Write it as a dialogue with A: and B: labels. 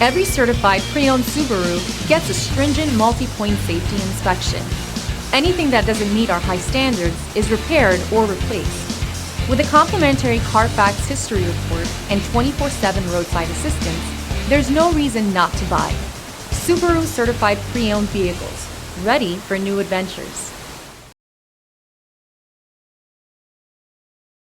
A: Every certified pre-owned Subaru gets a stringent multi-point safety inspection. Anything that doesn't meet our high standards is repaired or replaced. With a complimentary Carfax history report and 24/7 roadside assistance, there's no reason not to buy. Subaru certified pre-owned vehicles, ready for new adventures.